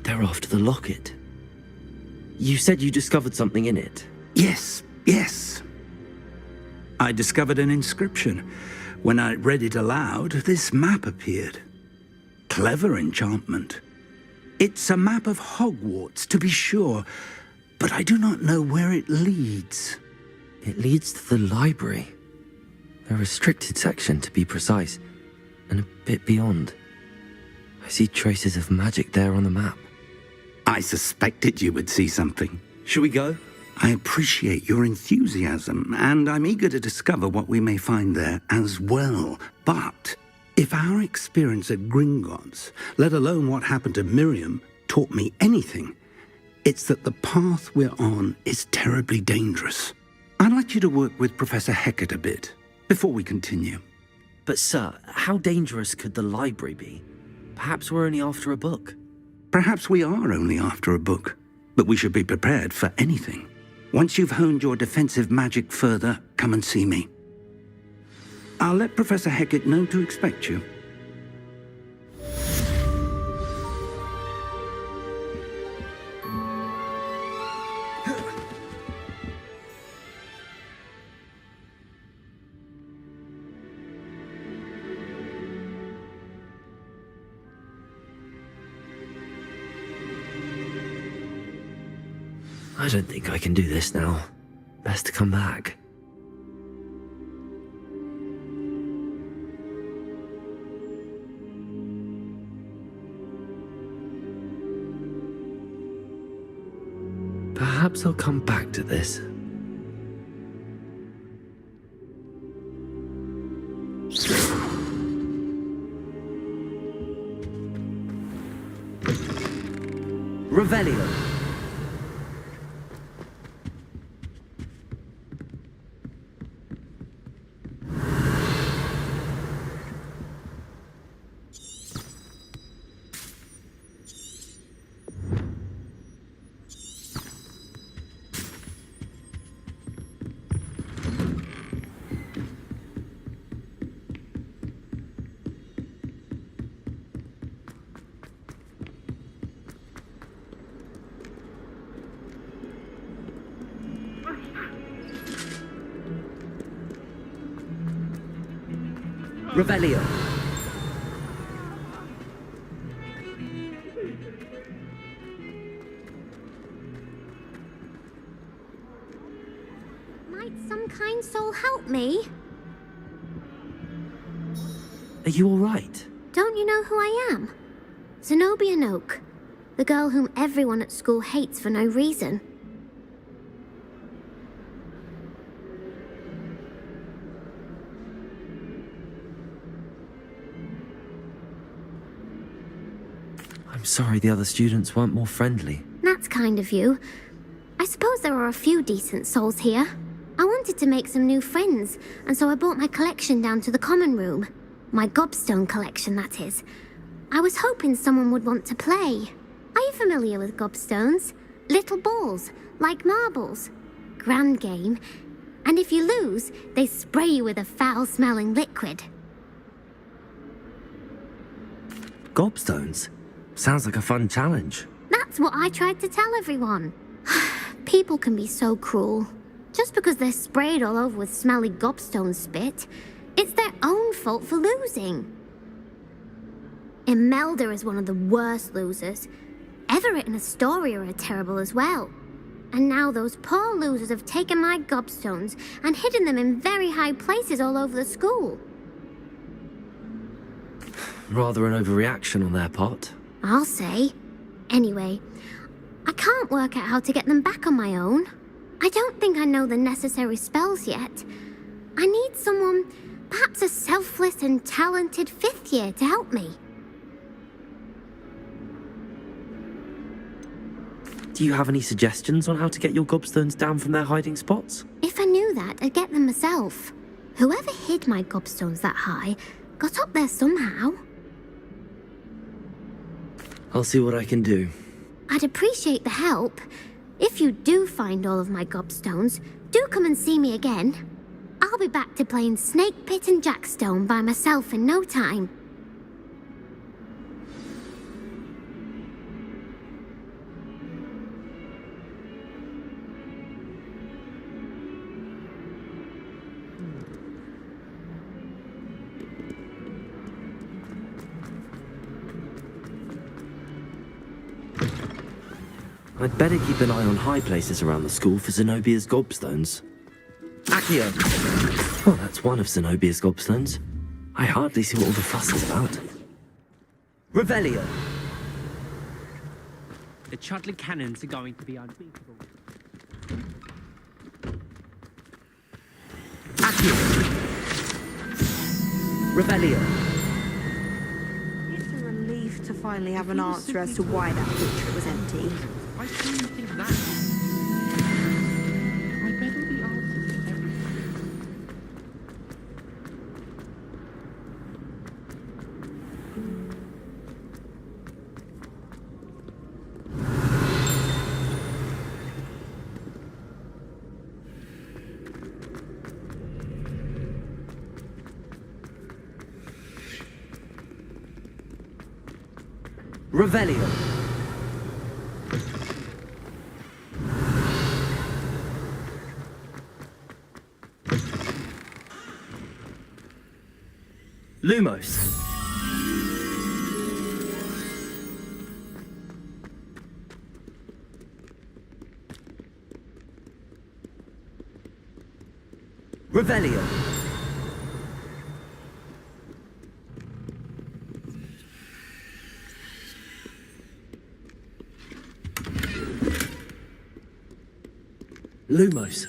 They're after the locket. You said you discovered something in it. Yes. I discovered an inscription. When I read it aloud, this map appeared. Clever enchantment. It's a map of Hogwarts, to be sure, but I do not know where it leads. It leads to the library. A restricted section, to be precise, and a bit beyond. I see traces of magic there on the map. I suspected you would see something. Shall we go? I appreciate your enthusiasm, and I'm eager to discover what we may find there as well. But if our experience at Gringotts, let alone what happened to Miriam, taught me anything, it's that the path we're on is terribly dangerous. I'd like you to work with Professor Hecat a bit before we continue. But sir, how dangerous could the library be? Perhaps we're only after a book. Perhaps we are only after a book, but we should be prepared for anything. Once you've honed your defensive magic further, come and see me. I'll let Professor Hecat know to expect you. I don't think I can do this now. Best to come back. Perhaps I'll come back to this. Revelio. Revelio. Might some kind soul help me? Are you all right? Don't you know who I am? Zenobia Noak, the girl whom everyone at school hates for no reason. I'm sorry the other students weren't more friendly. That's kind of you. I suppose there are a few decent souls here. I wanted to make some new friends, and so I brought my collection down to the common room. My gobstone collection, that is. I was hoping someone would want to play. Are you familiar with gobstones? Little balls, like marbles. Grand game. And if you lose, they spray you with a foul-smelling liquid. Gobstones? Sounds like a fun challenge. That's what I tried to tell everyone. People can be so cruel. Just because they're sprayed all over with smelly gobstone spit, it's their own fault for losing. Imelda is one of the worst losers. Everett and Astoria are terrible as well. And now those poor losers have taken my gobstones and hidden them in very high places all over the school. Rather an overreaction on their part. I'll say. Anyway, I can't work out how to get them back on my own. I don't think I know the necessary spells yet. I need someone, perhaps a selfless and talented fifth year to help me. Do you have any suggestions on how to get your gobstones down from their hiding spots? If I knew that, I'd get them myself. Whoever hid my gobstones that high got up there somehow. I'll see what I can do. I'd appreciate the help. If you do find all of my gobstones, do come and see me again. I'll be back to playing Snake Pit and Jackstone by myself in no time. I'd better keep an eye on high places around the school for Zenobia's gobstones. Accio! Oh, that's one of Zenobia's gobstones. I hardly see what all the fuss is about. Revelio! The Chudley cannons are going to be unbeatable. Accio! Revelio! It's a relief to finally have an answer as to why that picture was empty. I do think that. I bet all the answers to everything. Revelio! Lumos! Revelio! Lumos!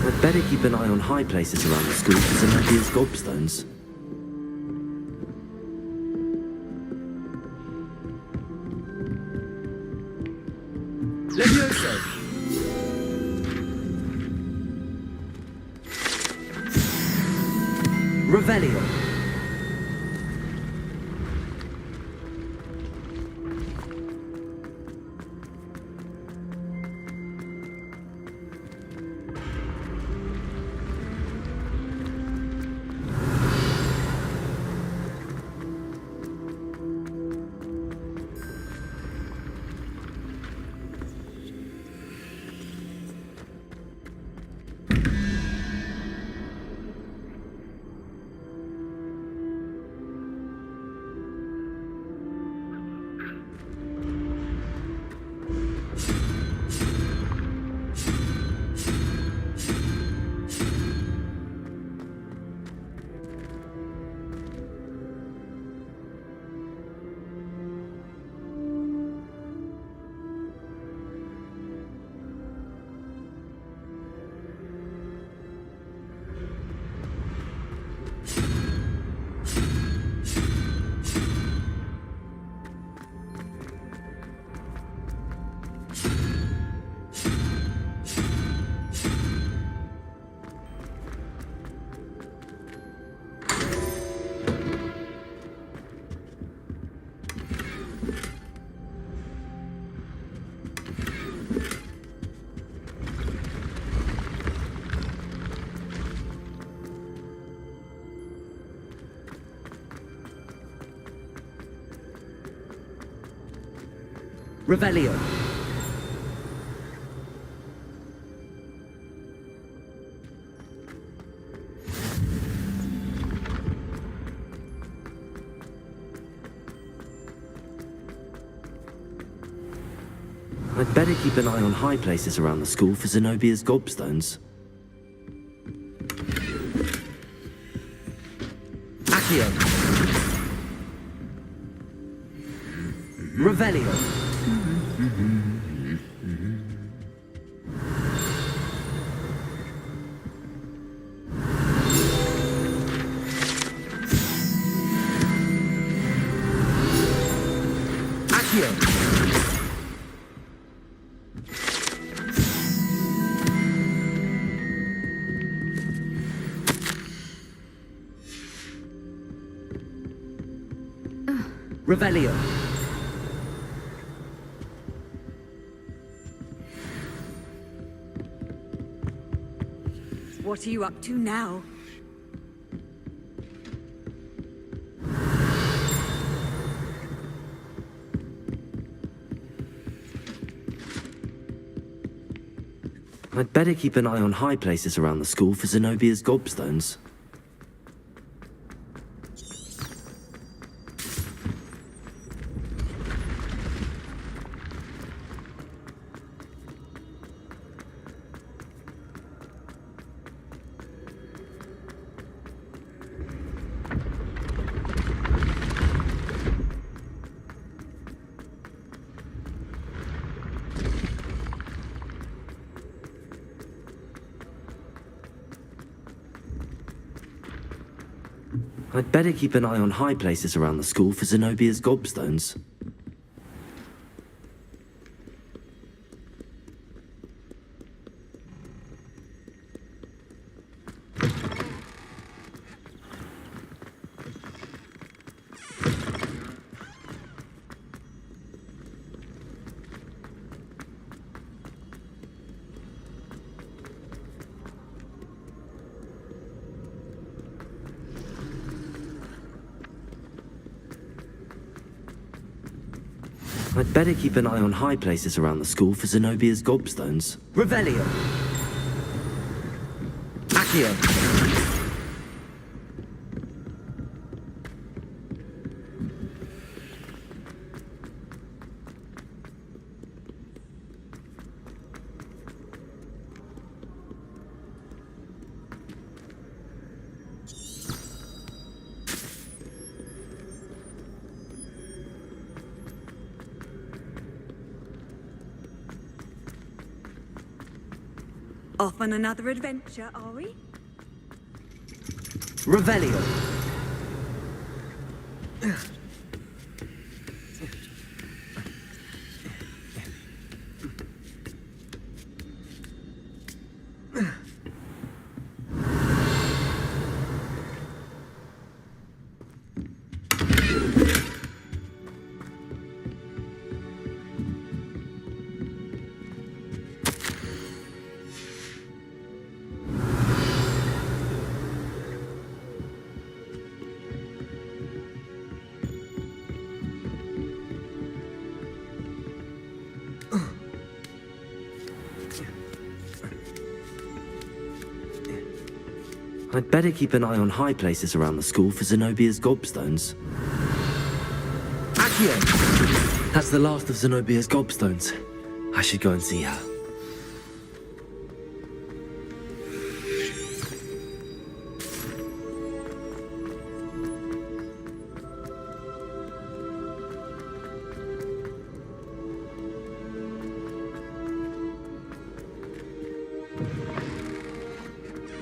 I'd better keep an eye on high places around the school for Zenobia's gobstones. Levioso! Revelio! Revelio. I'd better keep an eye on high places around the school for Zenobia's gobstones. Accio. Revelio. Accio. Revelio. What are you up to now? I'd better keep an eye on high places around the school for Zenobia's gobstones. I'd better keep an eye on high places around the school for Zenobia's gobstones. I'd better keep an eye on high places around the school for Zenobia's gobstones. Revelio. Accio. Off on another adventure, are we? Revelio. I'd better keep an eye on high places around the school for Zenobia's gobstones. Accio. That's the last of Zenobia's gobstones. I should go and see her.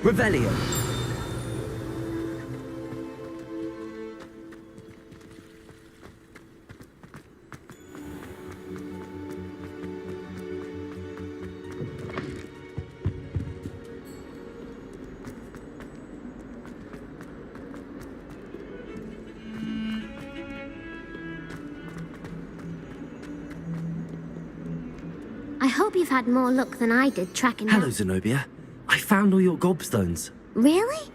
Revelio. I hope you've had more luck than I did tracking Hello, down... Zenobia. I found all your gobstones. Really?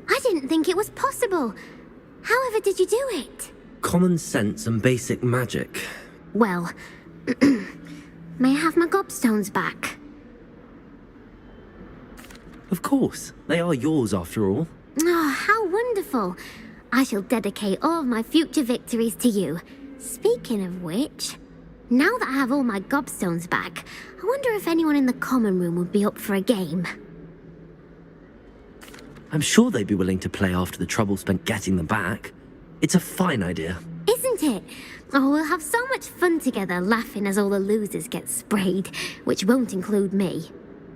I didn't think it was possible. However did you do it? Common sense and basic magic. Well, May I have my gobstones back? Of course, they are yours after all. Oh, how wonderful. I shall dedicate all of my future victories to you. Speaking of which, now that I have all my gobstones back, I wonder if anyone in the common room would be up for a game. I'm sure they'd be willing to play after the trouble spent getting them back. It's a fine idea. Isn't it? Oh, we'll have so much fun together laughing as all the losers get sprayed, which won't include me.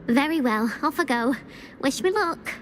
Very well, off I go. Wish me luck.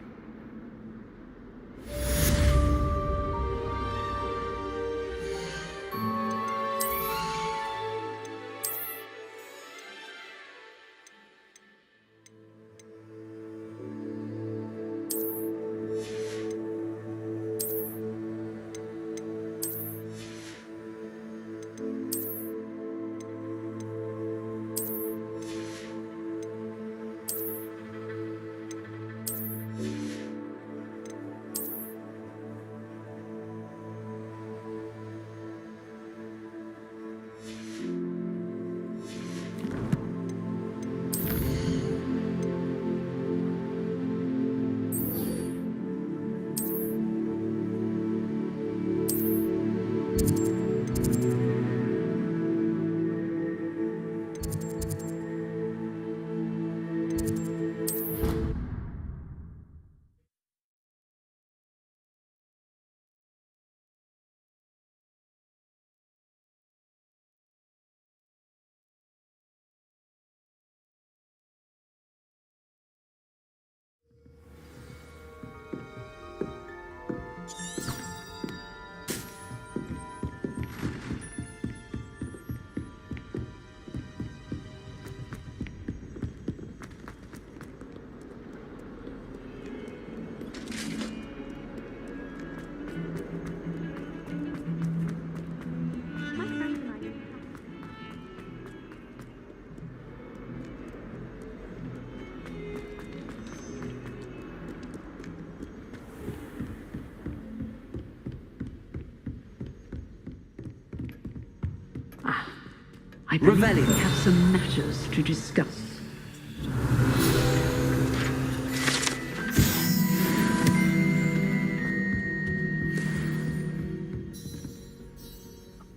I believe Revelio. we have some matters to discuss.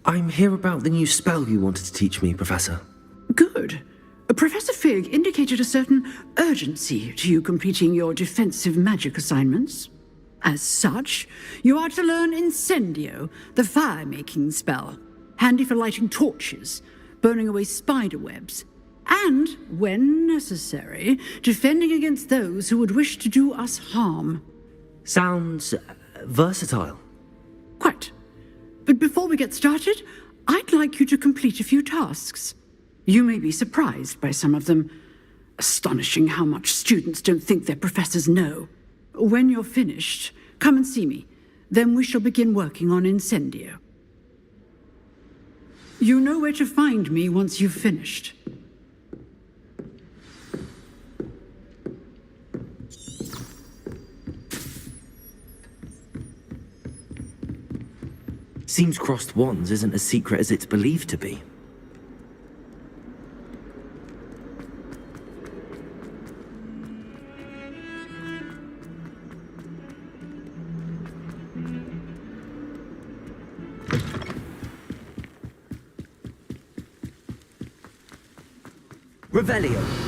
I'm here about the new spell you wanted to teach me, Professor. Good. Professor Fig indicated a certain urgency to you completing your defensive magic assignments. As such, you are to learn Incendio, the fire-making spell, handy for lighting torches, burning away spider webs, and, when necessary, defending against those who would wish to do us harm. Sounds versatile. Quite. But before we get started, I'd like you to complete a few tasks. You may be surprised by some of them. Astonishing how much students don't think their professors know. When you're finished, come and see me. Then we shall begin working on Incendio. You know where to find me once you've finished. Seems crossed wands isn't as secret as it's believed to be. Revelio.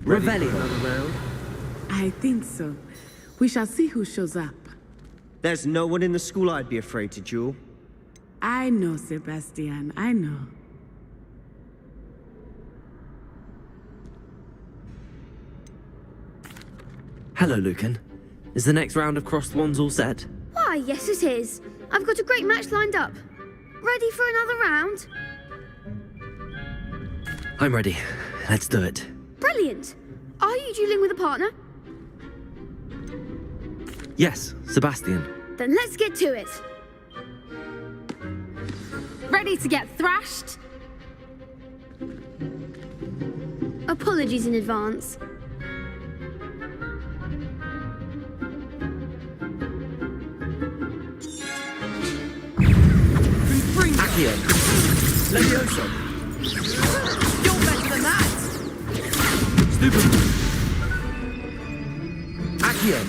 Revelio. I think so. We shall see who shows up. There's no one in the school I'd be afraid to duel. I know, Sebastian, I know. Hello, Lucan. Is the next round of crossed wands all set? Why, yes it is. I've got a great match lined up. Ready for another round? I'm ready. Let's do it. Brilliant. Are you dueling with a partner? Yes, Sebastian. Then let's get to it. Ready to get thrashed? Apologies in advance. Accio. Levioso. You're better than that! Stupid. Accio.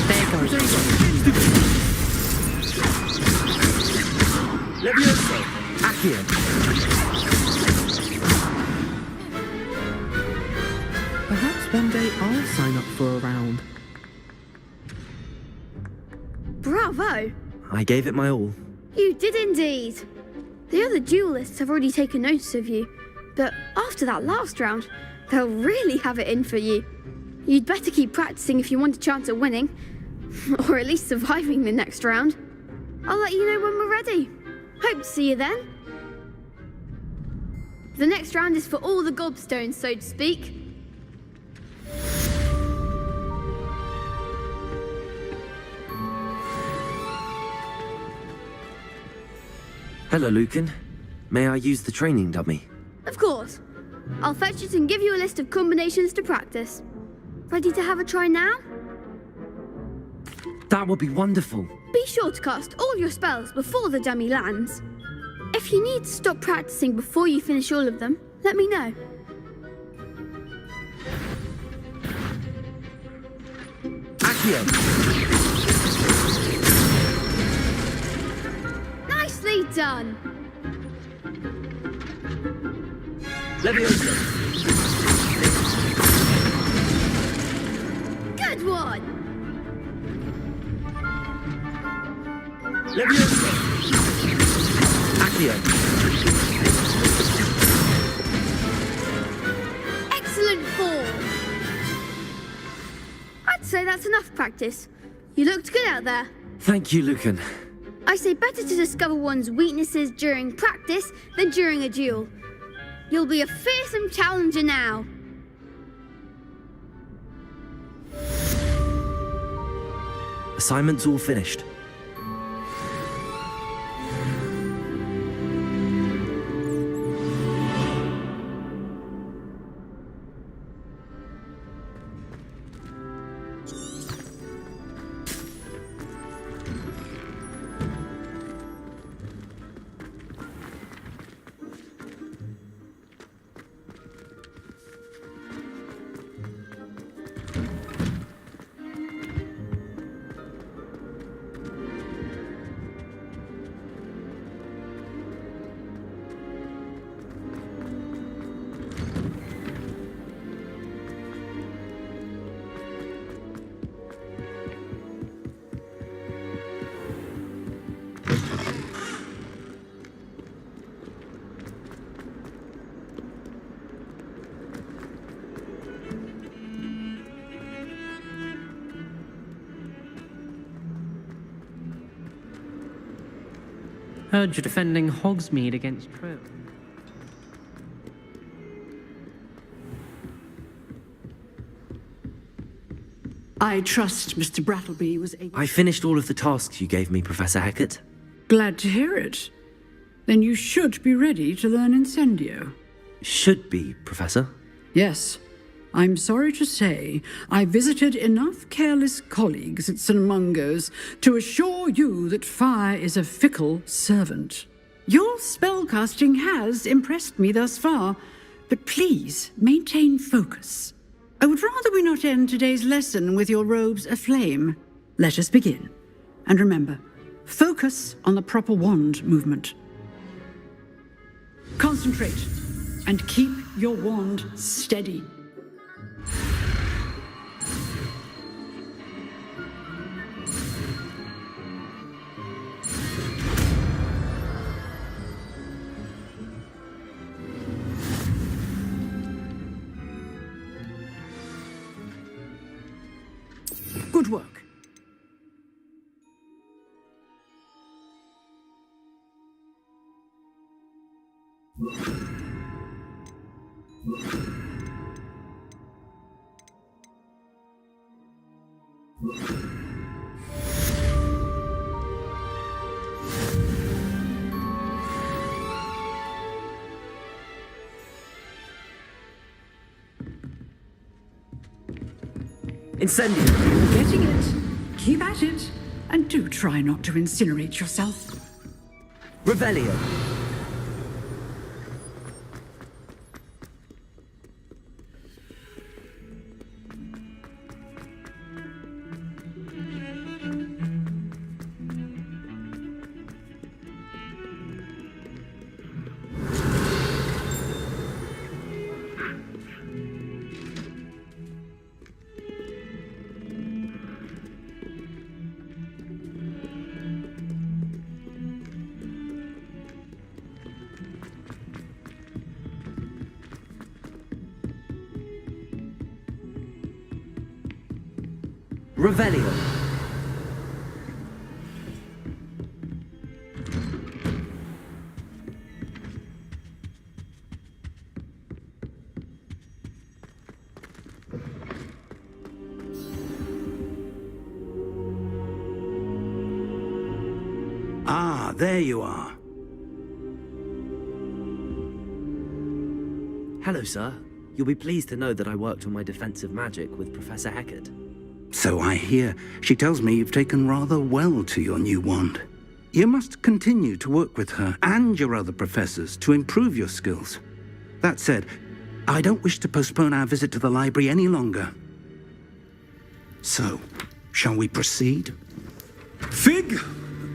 There goes. Levioso. Accio. Perhaps one day I'll sign up for a round. Bravo. I gave it my all. You did indeed. The other duelists have already taken notice of you, but after that last round, they'll really have it in for you. You'd better keep practicing if you want a chance at winning, or at least surviving the next round. I'll let you know when we're ready. Hope to see you then. The next round is for all the gobstones, so to speak. Hello, Lucan. May I use the training dummy? Of course. I'll fetch it and give you a list of combinations to practice. Ready to have a try now? That would be wonderful. Be sure to cast all your spells before the dummy lands. If you need to stop practicing before you finish all of them, let me know. Accio. Nicely done. Levioso. Good one. Levioso. Accio. Excellent form. I'd say that's enough practice. You looked good out there. Thank you, Lucan. I say better to discover one's weaknesses during practice than during a duel. You'll be a fearsome challenger now. Assignment's all finished. Heard you're defending Hogsmeade against True. I trust Mr. Brattleby was able... I finished all of the tasks you gave me, Professor Hecat. Glad to hear it. Then you should be ready to learn Incendio. Should be, Professor. Yes. I'm sorry to say, I visited enough careless colleagues at St. Mungo's to assure you that fire is a fickle servant. Your spellcasting has impressed me thus far, but please maintain focus. I would rather we not end today's lesson with your robes aflame. Let us begin. And remember, focus on the proper wand movement. Concentrate and keep your wand steady. Good work. Incendio! You're getting it. Keep at it. And do try not to incinerate yourself. Revelio! Revelio! Ah, there you are. Hello, sir. You'll be pleased to know that I worked on my defensive magic with Professor Heckard. So I hear. She tells me you've taken rather well to your new wand. You must continue to work with her and your other professors to improve your skills. That said, I don't wish to postpone our visit to the library any longer. So, shall we proceed? Fig,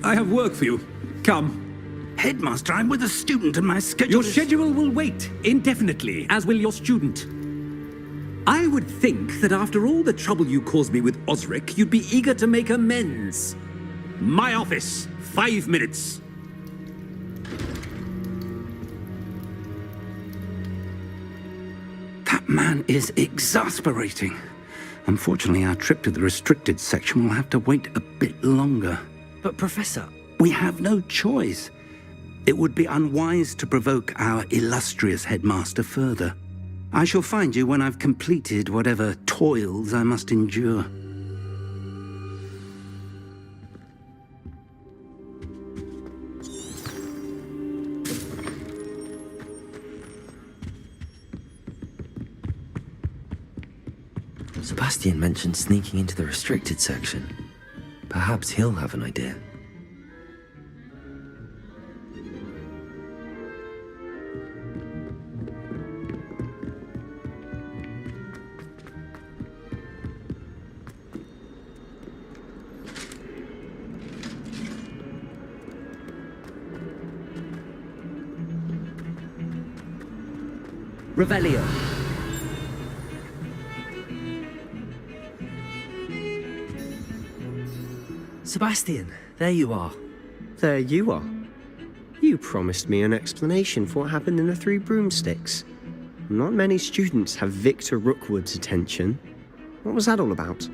I have work for you. Come. Headmaster, I'm with a student and my schedule Your is... schedule will wait indefinitely, as will your student. I would think that after all the trouble you caused me with Osric, you'd be eager to make amends. My office, 5 minutes. That man is exasperating. Unfortunately, our trip to the restricted section will have to wait a bit longer. But, Professor... We have no choice. It would be unwise to provoke our illustrious headmaster further. I shall find you when I've completed whatever toils I must endure. Sebastian mentioned sneaking into the restricted section. Perhaps he'll have an idea. Revelio! Sebastian, there you are. There you are. You promised me an explanation for what happened in the Three Broomsticks. Not many students have Victor Rookwood's attention. What was that all about?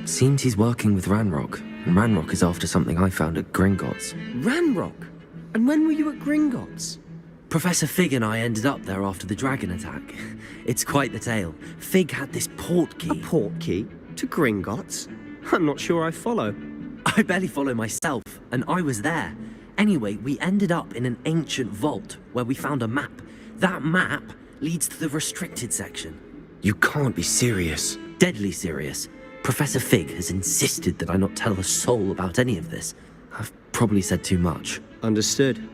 Seems he's working with Ranrock, and Ranrock is after something I found at Gringotts. Ranrock? And when were you at Gringotts? Professor Fig and I ended up there after the dragon attack. It's quite the tale. Fig had this port key. A port key? To Gringotts? I'm not sure I follow. I barely follow myself, and I was there. Anyway, we ended up in an ancient vault where we found a map. That map leads to the restricted section. You can't be serious. Deadly serious. Professor Fig has insisted that I not tell a soul about any of this. I've probably said too much. Understood.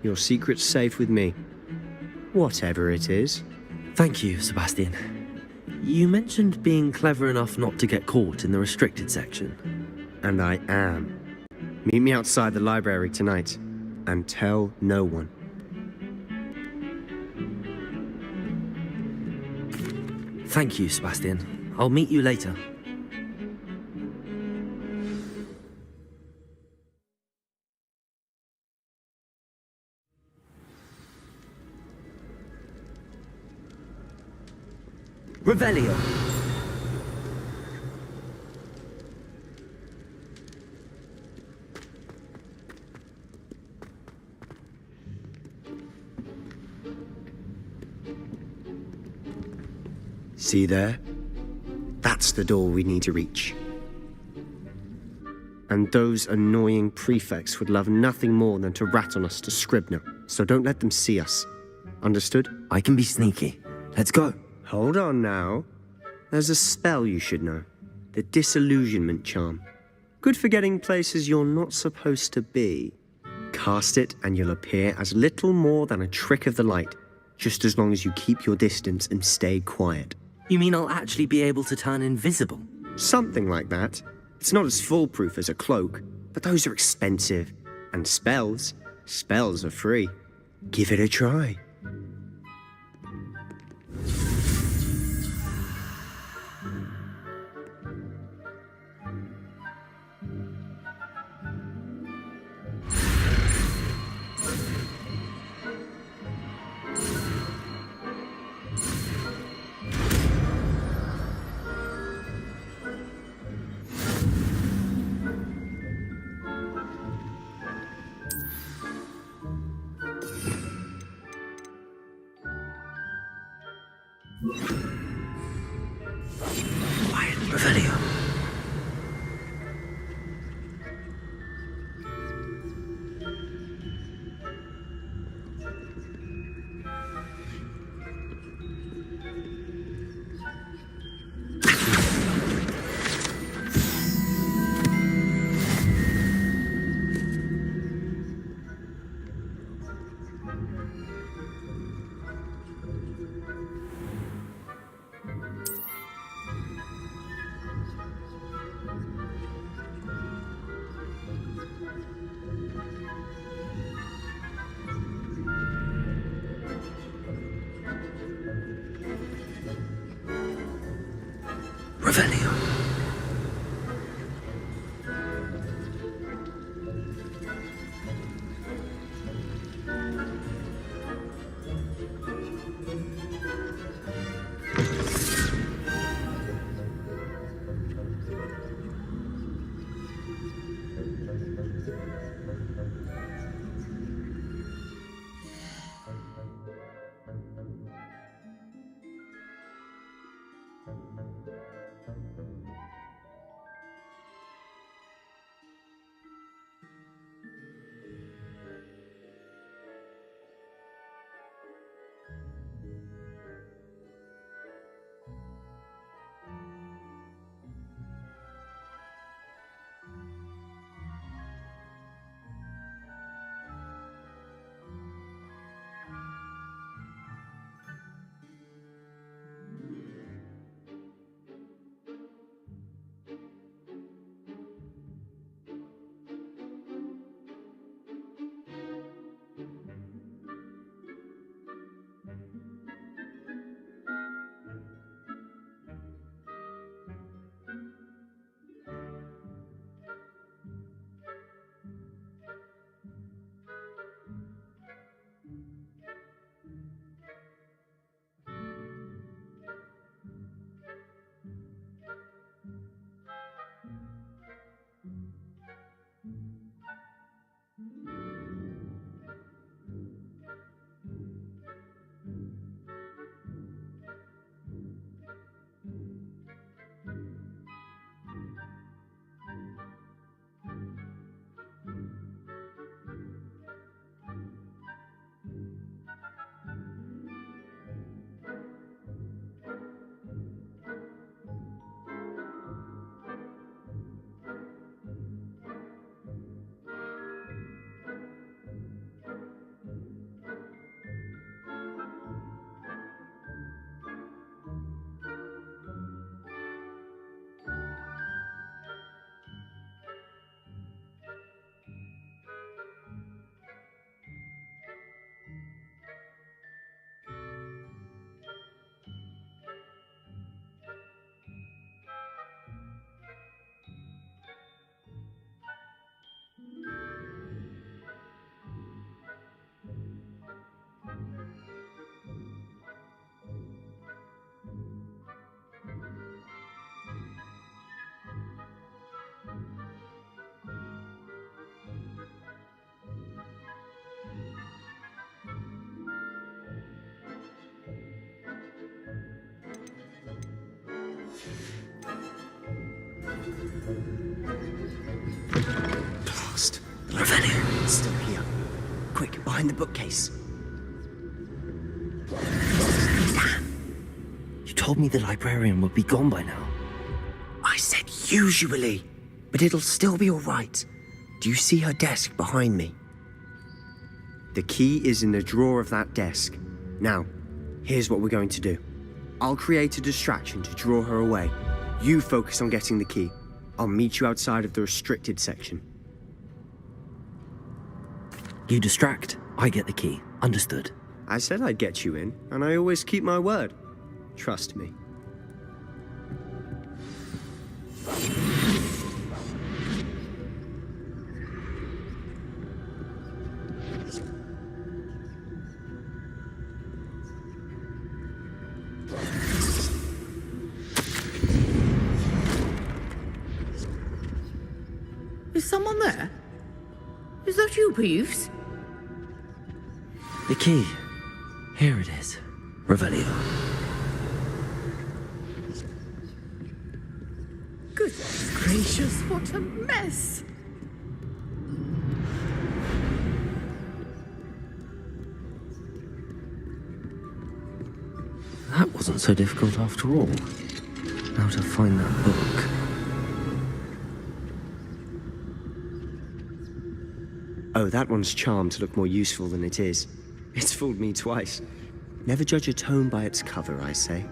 Your secret's safe with me. Whatever it is. Thank you, Sebastian. You mentioned being clever enough not to get caught in the restricted section. And I am. Meet me outside the library tonight, and tell no one. Thank you, Sebastian. I'll meet you later. Revelio. See there? That's the door we need to reach. And those annoying prefects would love nothing more than to rat on us to Scribner, so don't let them see us. Understood? I can be sneaky. Let's go. Hold on now. There's a spell you should know. The Disillusionment Charm. Good for getting places you're not supposed to be. Cast it and you'll appear as little more than a trick of the light, just as long as you keep your distance and stay quiet. You mean I'll actually be able to turn invisible? Something like that. It's not as foolproof as a cloak, but those are expensive. And spells are free. Give it a try. Quiet, Revelio. Revelio. Blast. Revelio. It's still here. Quick, behind the bookcase. You told me the librarian would be gone by now. I said usually, but it'll still be all right. Do you see her desk behind me? The key is in the drawer of that desk. Now, here's what we're going to do. I'll create a distraction to draw her away. You focus on getting the key. I'll meet you outside of the restricted section. You distract, I get the key. Understood. I said I'd get you in, and I always keep my word. Trust me. Is someone there? Is that you, Peeves? The key. Here it is. Revelio. Goodness gracious, what a mess! That wasn't so difficult after all. Now to find that book. Oh, that one's charmed to look more useful than it is. It's fooled me twice. Never judge a tome by its cover, I say.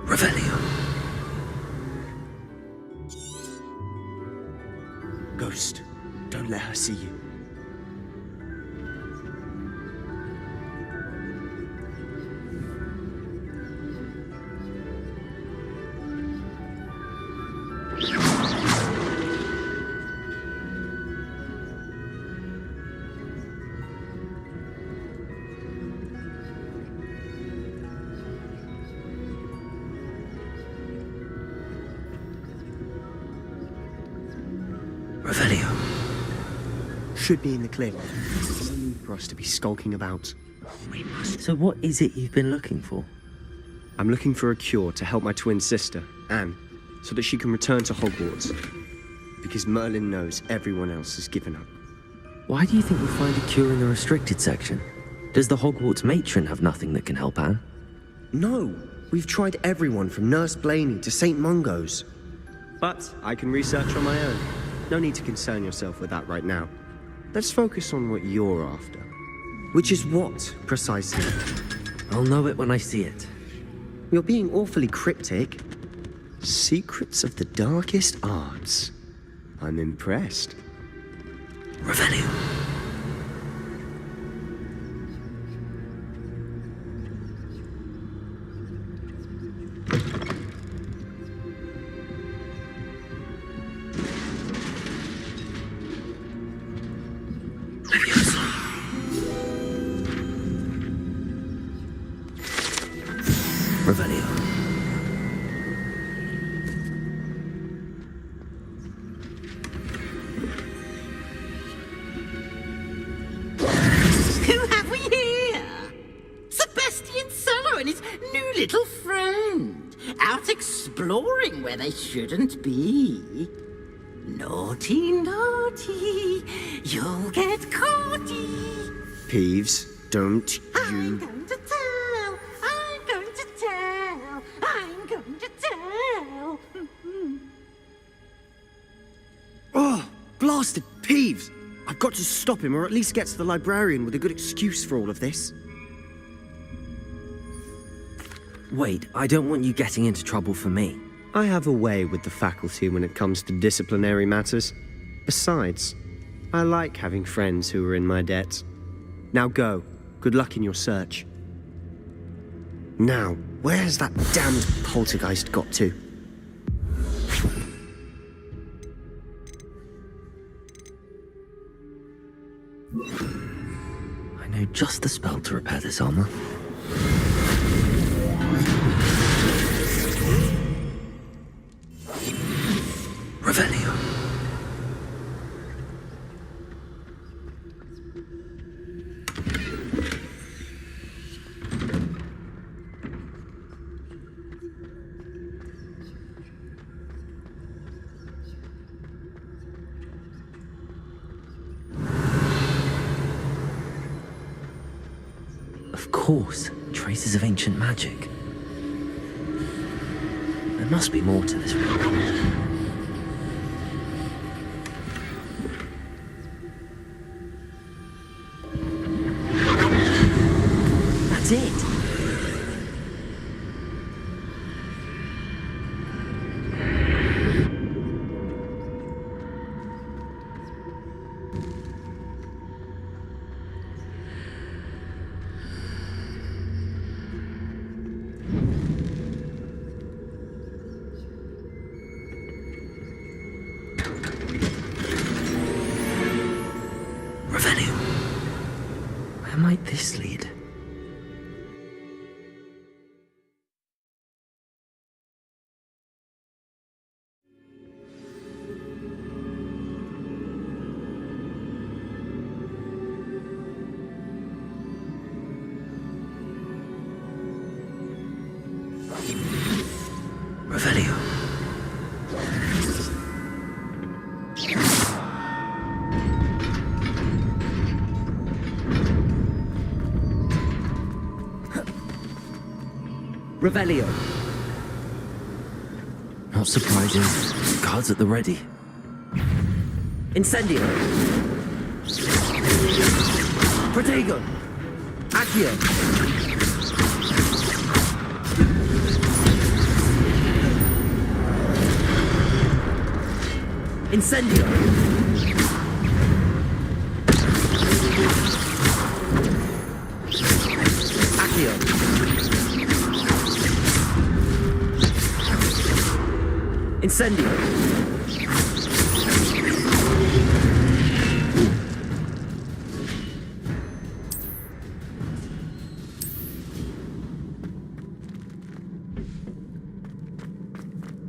Revelio. Ghost, don't let her see you. Revelio. Should be in the clear. For us to be skulking about. So what is it you've been looking for? I'm looking for a cure to help my twin sister, Anne, so that she can return to Hogwarts. Because Merlin knows everyone else has given up. Why do you think we'll find a cure in the restricted section? Does the Hogwarts matron have nothing that can help Anne? No, we've tried everyone from Nurse Blaney to St. Mungo's. But I can research on my own. No need to concern yourself with that right now. Let's focus on what you're after. Which is what, precisely? I'll know it when I see it. You're being awfully cryptic. Secrets of the darkest arts. I'm impressed. Revelio. Revelio. Who have we here? Sebastian Solo and his new little friend, out exploring where they shouldn't be. Naughty, naughty, you'll get caughty. Peeves, don't I'm going to tell, I'm going to tell, I'm going to tell. Oh, blasted Peeves! I've got to stop him, or at least get to the librarian with a good excuse for all of this. Wait, I don't want you getting into trouble for me. I have a way with the faculty when it comes to disciplinary matters. Besides, I like having friends who are in my debt. Now go. Good luck in your search. Now, where's that damned poltergeist got to? I know just the spell to repair this armor. Revelio. Of course, traces of ancient magic. There must be more to this room. That's it. Revelio. Where might this lead? Revelio. Revelio. Not surprising. Guards at the ready. Incendio. Protego. Accio. Incendio. Accio. Incendio.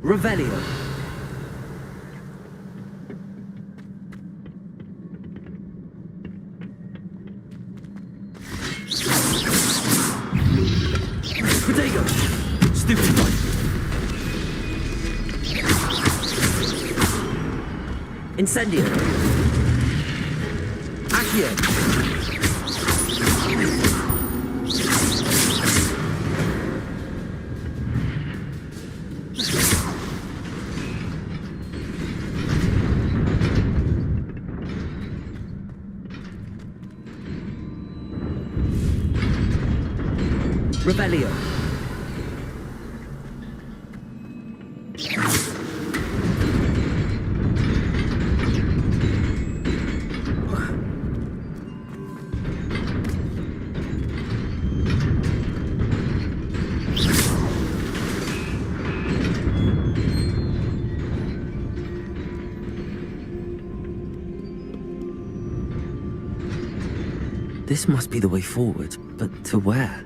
Revelio. Protego. Stupid fight. Incendio. Accio. Revelio. This must be the way forward, but to where?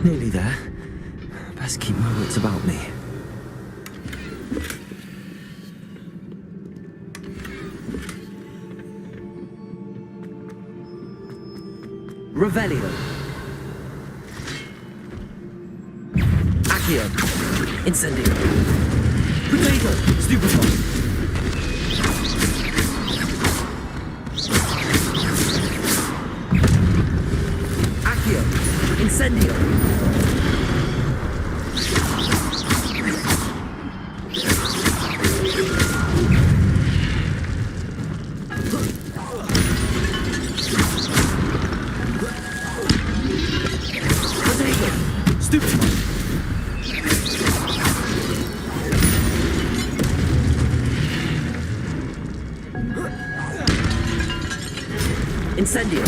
Nearly there. Best keep my wits about me. Revelio. Accio. Incendio. Protego. Stupefy. Accio. Incendio. Incendio.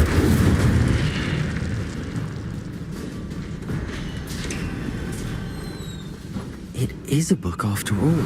It is a book after all.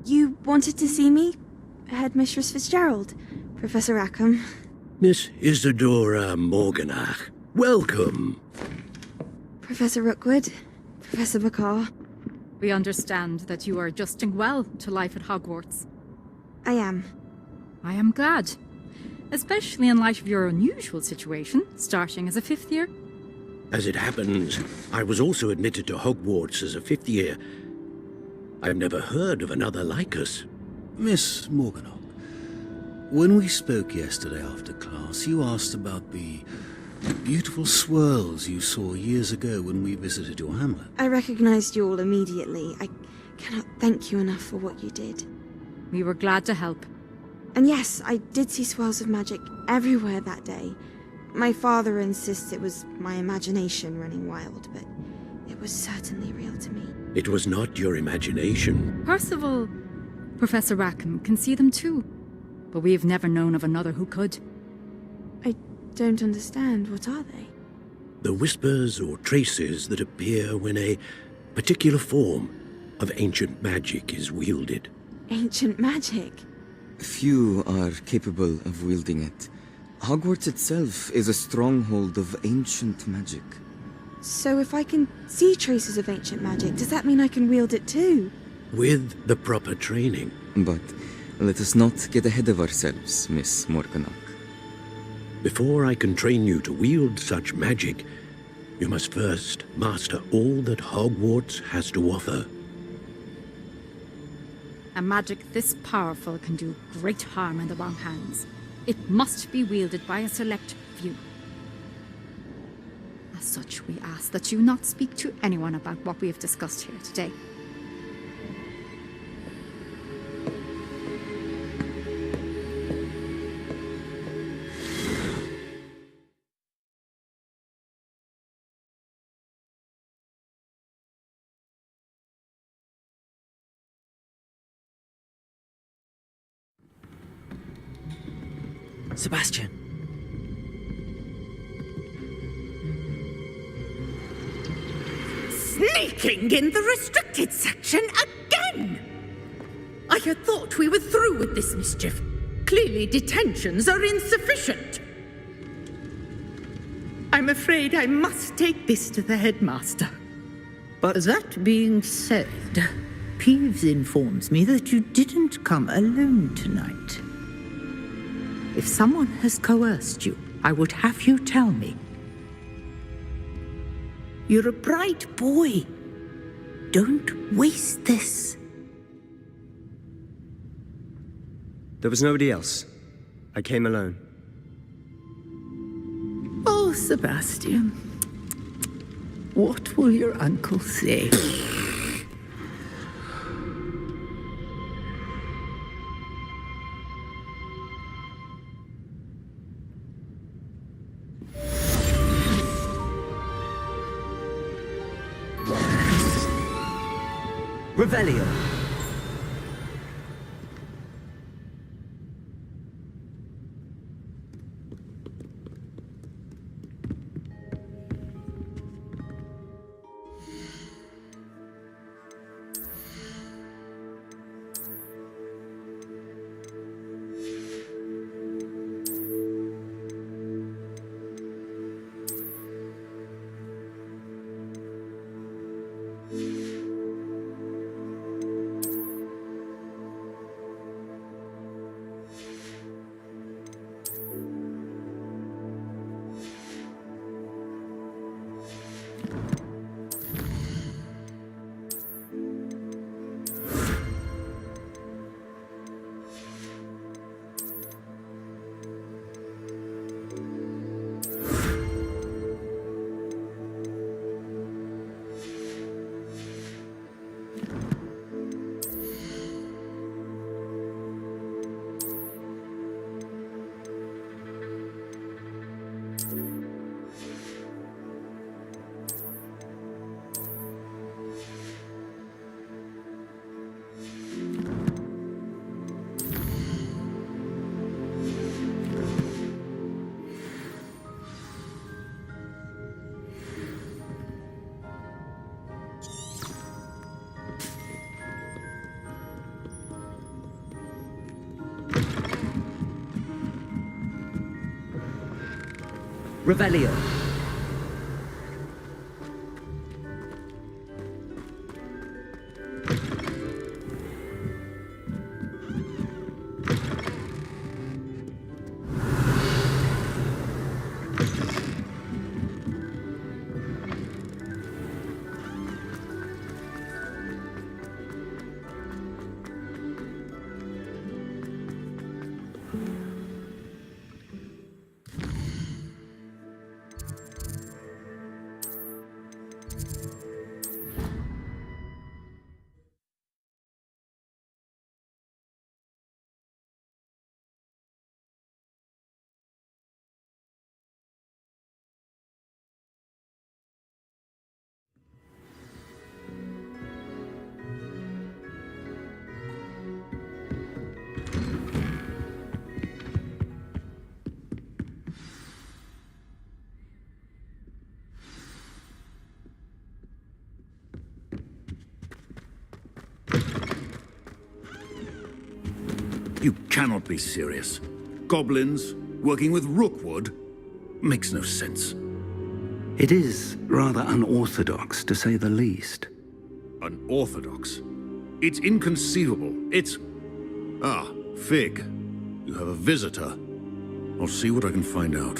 You wanted to see me? Headmistress Fitzgerald, Professor Rackham. Miss Isadora Morganach, welcome. Professor Rookwood, Professor Bakar. We understand that you are adjusting well to life at Hogwarts. I am. I am glad. Especially in light of your unusual situation, starting as a 5th year. As it happens, I was also admitted to Hogwarts as a 5th year. I've never heard of another like us. Miss Morganach, when we spoke yesterday after class, you asked about the beautiful swirls you saw years ago when we visited your hamlet. I recognized you all immediately. I cannot thank you enough for what you did. We were glad to help. And yes, I did see swirls of magic everywhere that day. My father insists it was my imagination running wild, but it was certainly real to me. It was not your imagination. Percival, Professor Rackham can see them too, but we have never known of another who could. I don't understand. What are they? The whispers or traces that appear when a particular form of ancient magic is wielded. Ancient magic? Few are capable of wielding it. Hogwarts itself is a stronghold of ancient magic. So if I can see traces of ancient magic, does that mean I can wield it too? With the proper training. But let us not get ahead of ourselves, Miss Morganach. Before I can train you to wield such magic, you must first master all that Hogwarts has to offer. A magic this powerful can do great harm in the wrong hands. It must be wielded by a select few. As such, we ask that you not speak to anyone about what we have discussed here today. Sebastian. Sneaking in the restricted section again! I had thought we were through with this mischief. Clearly detentions are insufficient. I'm afraid I must take this to the headmaster. But that being said, Peeves informs me that you didn't come alone tonight. If someone has coerced you, I would have you tell me. You're a bright boy. Don't waste this. there was nobody else. I came alone. Oh, Sebastian. What will your uncle say? Revelio. Revelio. You cannot be serious. Goblins working with Rookwood makes no sense. It is rather unorthodox, to say the least. Unorthodox? It's inconceivable. It's... Ah, Fig. You have a visitor. I'll see what I can find out.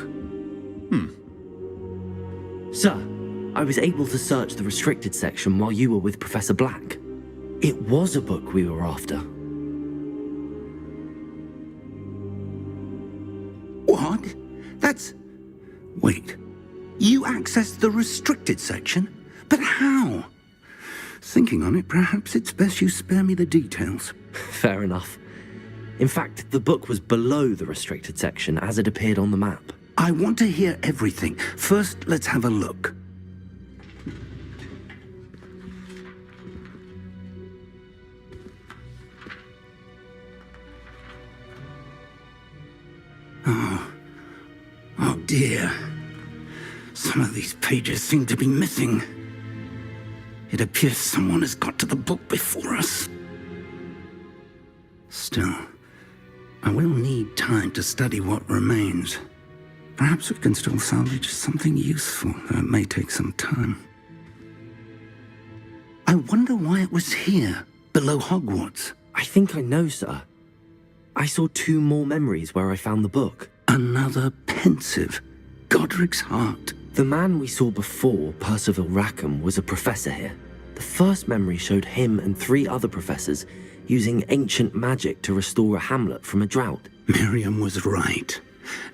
Sir, I was able to search the restricted section while you were with Professor Black. It was a book we were after. What? That's... Wait. You accessed the restricted section? But how? Thinking on it, perhaps it's best you spare me the details. Fair enough. In fact, the book was below the restricted section as it appeared on the map. I want to hear everything. First, let's have a look. Oh dear. Some of these pages seem to be missing. It appears someone has got to the book before us. Still, I will need time to study what remains. Perhaps we can still salvage something useful, though it may take some time. I wonder why it was here, below Hogwarts. I think I know, sir. I saw 2 more memories where I found the book. Another pensive. Godric's heart. The man we saw before, Percival Rackham, was a professor here. The first memory showed him and 3 other professors using ancient magic to restore a hamlet from a drought. Miriam was right.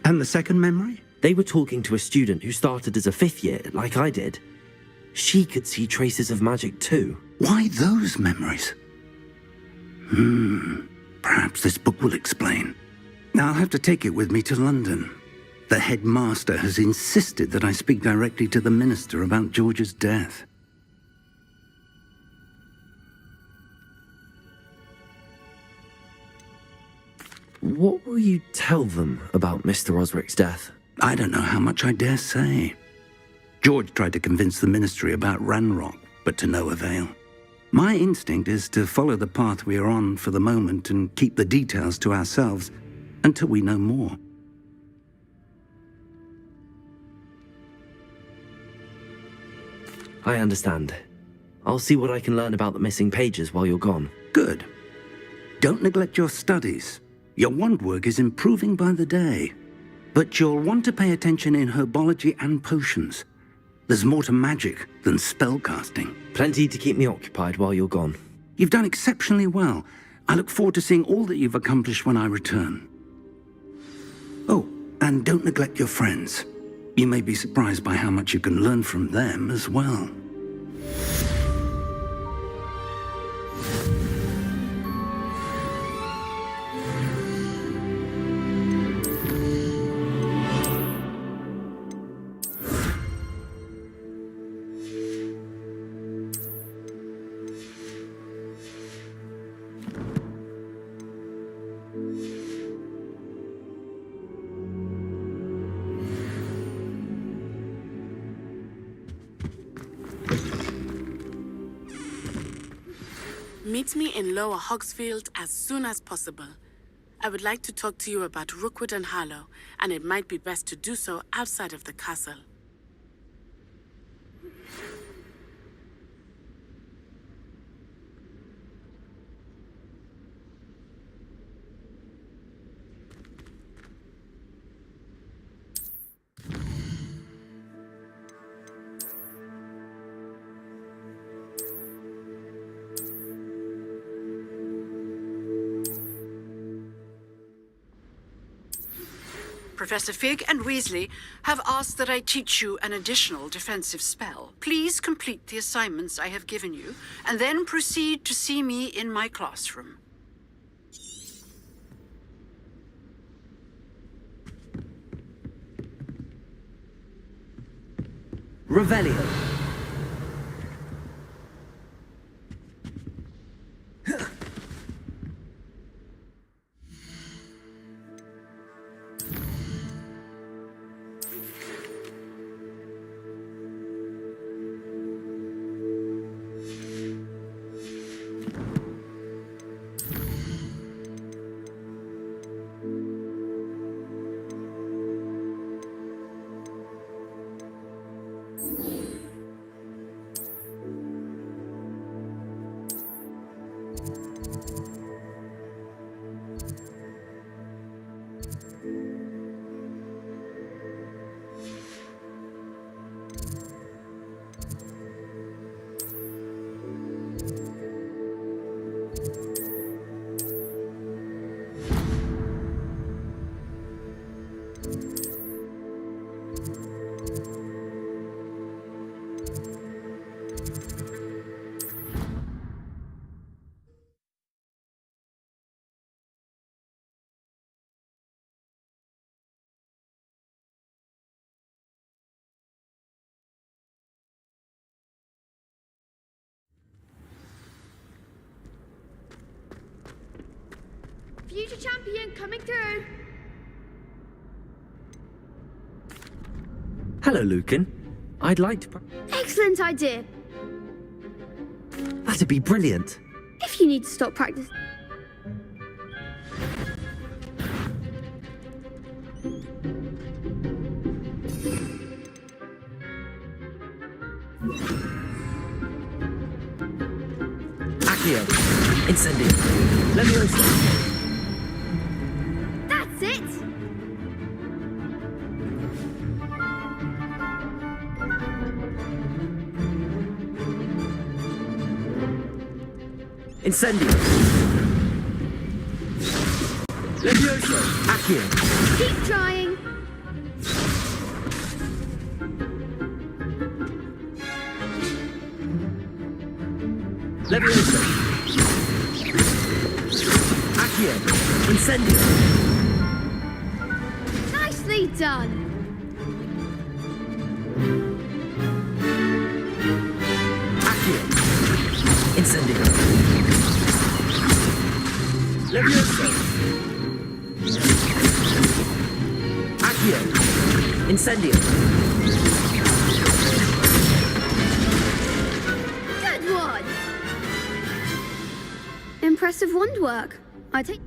And the second memory? They were talking to a student who started as a 5th year, like I did. She could see traces of magic too. Why those memories? Perhaps this book will explain. I'll have to take it with me to London. The headmaster has insisted that I speak directly to the minister about George's death. What will you tell them about Mr. Osric's death? I don't know how much I dare say. George tried to convince the ministry about Ranrock, but to no avail. My instinct is to follow the path we are on for the moment and keep the details to ourselves until we know more. I understand. I'll see what I can learn about the missing pages while you're gone. Good. Don't neglect your studies. Your wand work is improving by the day. But you'll want to pay attention in herbology and potions. There's more to magic than spellcasting. Plenty to keep me occupied while you're gone. You've done exceptionally well. I look forward to seeing all that you've accomplished when I return. Oh, and don't neglect your friends. You may be surprised by how much you can learn from them as well. Meet me in Lower Hogsfield as soon as possible. I would like to talk to you about Rookwood and Harlow, and it might be best to do so outside of the castle. Professor Fig and Weasley have asked that I teach you an additional defensive spell. Please complete the assignments I have given you, and then proceed to see me in my classroom. Revelio. Future champion coming through. Hello, Lucan. I'd like to... Excellent idea. That'd be brilliant. If you need to stop practice. Accio. Incendio. Leviosa. That's it! Incendio. Leviosa. Accio. Keep trying. Leviosa. Accio. Incendio. Nicely done. Accio. Incendio. Leviosa. Accio. Incendio. Good one. Impressive wand work. I take.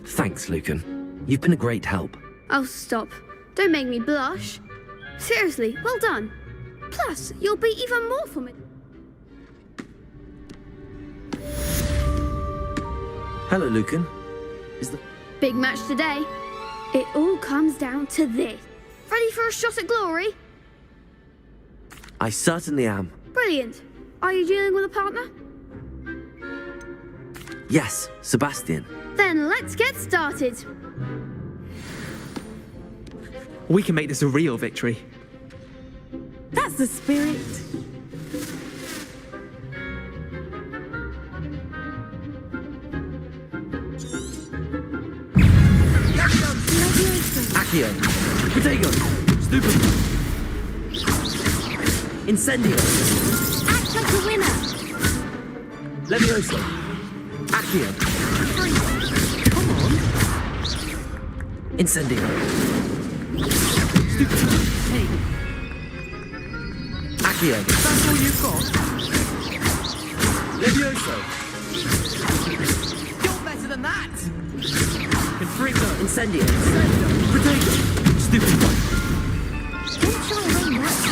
Thanks, Lucan. You've been a great help. Oh, stop. Don't make me blush. Seriously, well done. Plus, you'll be even more for me. Hello, Lucan. Is the... Big match today. It all comes down to this. Ready for a shot at glory? I certainly am. Brilliant. Are you dealing with a partner? Yes, Sebastian. Then let's get started. We can make this a real victory. That's the spirit. Accio. Protego. Stupid. Incendio. Act like a winner. Leviosa. Accio. Come on. Incendio. Stupid. Hey. Accio. That's all you've got? Leviosa. You're better than that! Confringo. Incendio. Protego. Stupid one. Don't try and win that.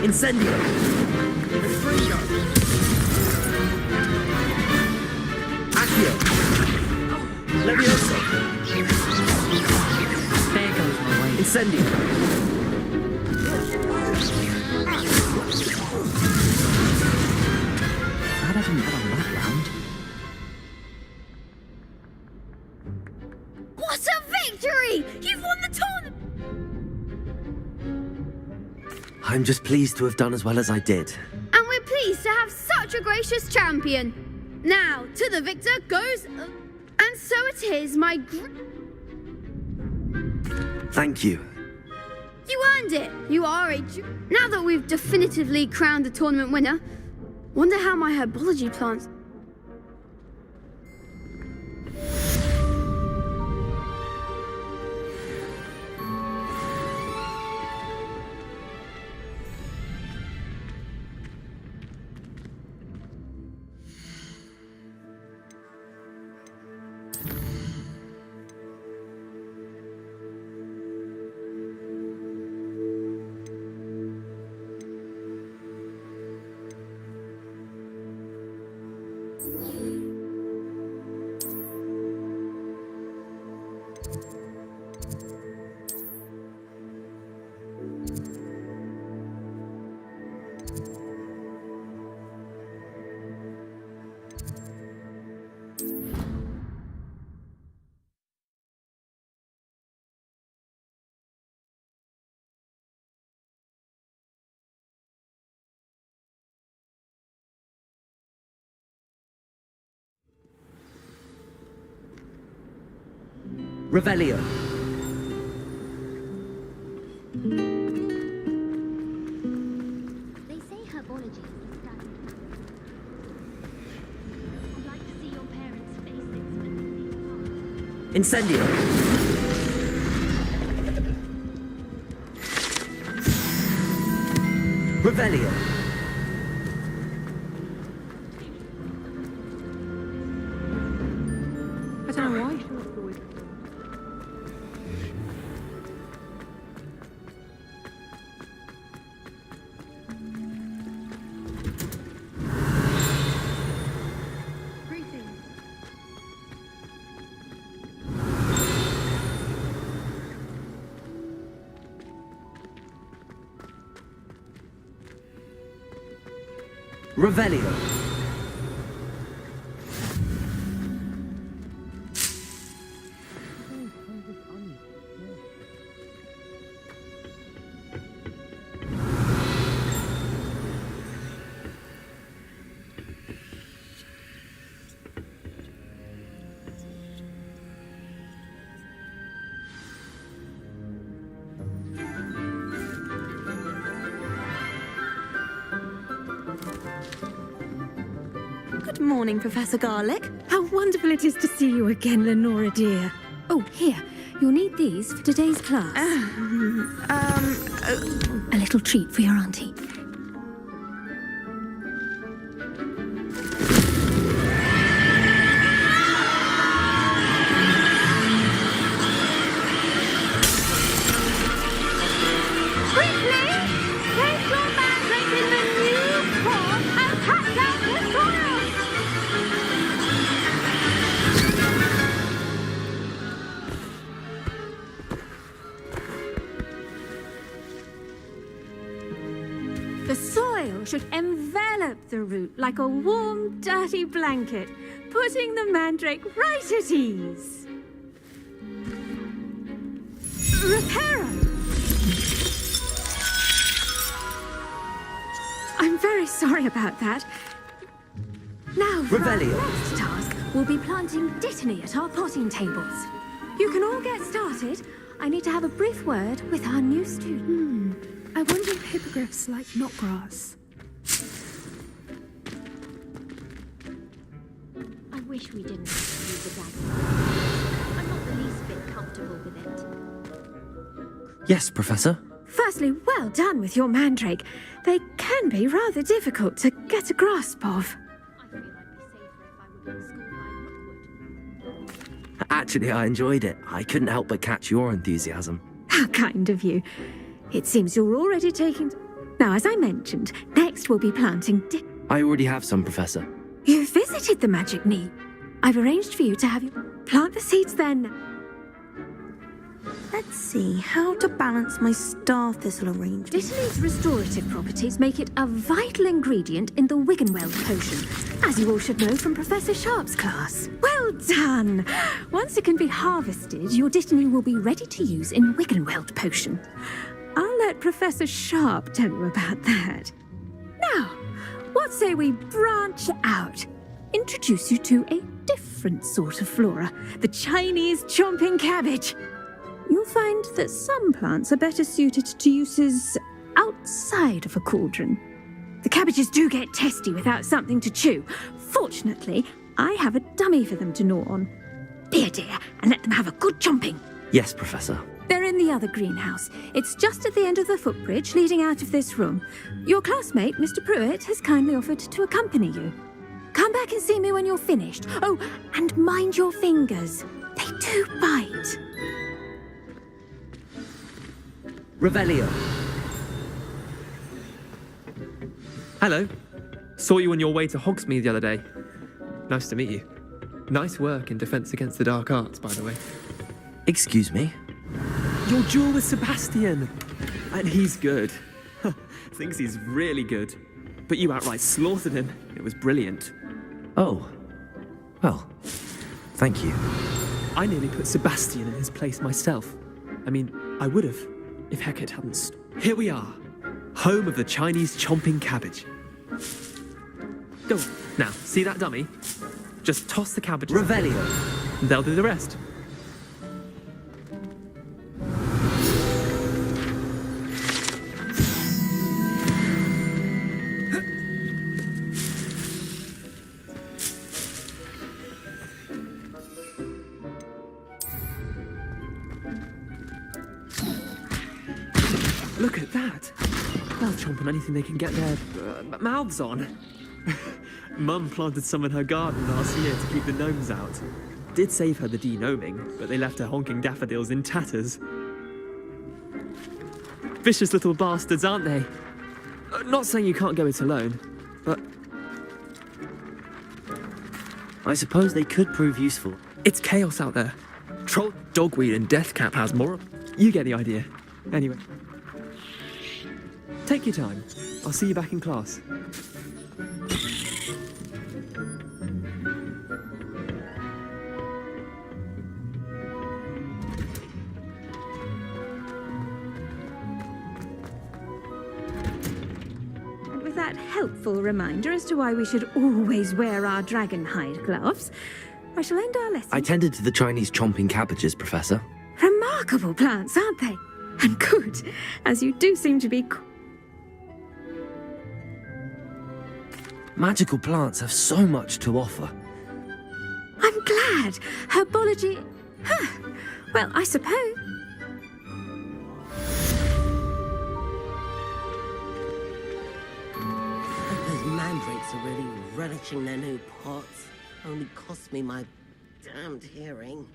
Incendio. Accio. Leviosa. There goes my way. Incendio. That hasn't got on that round. What a victory! You've won the tournament! I'm just pleased to have done as well as I did. And we're pleased to have such a gracious champion. Now, to the victor goes... and so it is, my Thank you. You earned it. You are a... Now that we've definitively crowned the tournament winner, wonder how my herbology plants... Revelio. They say herbology is the study. I'd like to see your parents' faces when they see the Incendio. Revelio. I don't know why. Revelio. Good morning, Professor Garlick. How wonderful it is to see you again, Lenora dear. Oh, here. You'll need these for today's class. A little treat for your auntie. The soil should envelop the root like a warm, dirty blanket, putting the mandrake right at ease. Reparo! I'm very sorry about that. Now, for our Revelio. next task, we'll be planting dittany at our potting tables. You can all get started. I need to have a brief word with our new student. I wonder if hippogriffs like knotgrass. I wish we didn't have to use a dagger. I'm not the least bit comfortable with it. Yes, Professor. Firstly, well done with your mandrake. They can be rather difficult to get a grasp of. Actually, I enjoyed it. I couldn't help but catch your enthusiasm. How kind of you. It seems you're already taking... Now, as I mentioned, next we'll be planting I already have some, Professor. You visited the Magic Knee. I've arranged for you to have you plant the seeds then. Let's see how to balance my star thistle arrangement. Dittany's restorative properties make it a vital ingredient in the Wiggenweld potion, as you all should know from Professor Sharp's class. Well done! Once it can be harvested, your Dittany will be ready to use in Wiggenweld potion. I'll let Professor Sharp tell you about that. Now, what say we branch out? Introduce you to a different sort of flora, the Chinese chomping cabbage. You'll find that some plants are better suited to uses outside of a cauldron. The cabbages do get testy without something to chew. Fortunately, I have a dummy for them to gnaw on. Be a dear and let them have a good chomping. Yes, Professor. They're in the other greenhouse. It's just at the end of the footbridge leading out of this room. Your classmate, Mr. Pruitt, has kindly offered to accompany you. Come back and see me when you're finished. Oh, and mind your fingers. They do bite. Revelio. Hello. Saw you on your way to Hogsmeade the other day. Nice to meet you. Nice work in Defense Against the Dark Arts, by the way. Excuse me? Your duel with Sebastian. And he's good. Thinks he's really good. But you outright slaughtered him. It was brilliant. Oh. Well, thank you. I nearly put Sebastian in his place myself. I mean, I would have, if Hecate hadn't... Here we are. Home of the Chinese chomping cabbage. Go on. Now, see that dummy? Just toss the cabbage. Revelio. They'll do the rest. that. They'll chomp on anything they can get their mouths on. Mum planted some in her garden last year to keep the gnomes out. Did save her the de-gnoming, but they left her honking daffodils in tatters. Vicious little bastards, aren't they? Not saying you can't go it alone, but... I suppose they could prove useful. It's chaos out there. Troll, dogweed, and deathcap has more. You get the idea. Anyway. Take your time. I'll see you back in class. And with that helpful reminder as to why we should always wear our dragon hide gloves, I shall end our lesson. I tended to the Chinese chomping cabbages, Professor. Remarkable plants, aren't they? And good, as you do seem to be... Magical plants have so much to offer. I'm glad. Herbology... Huh. Well, I suppose... Those mandrakes are really relishing their new pots. Only cost me my damned hearing.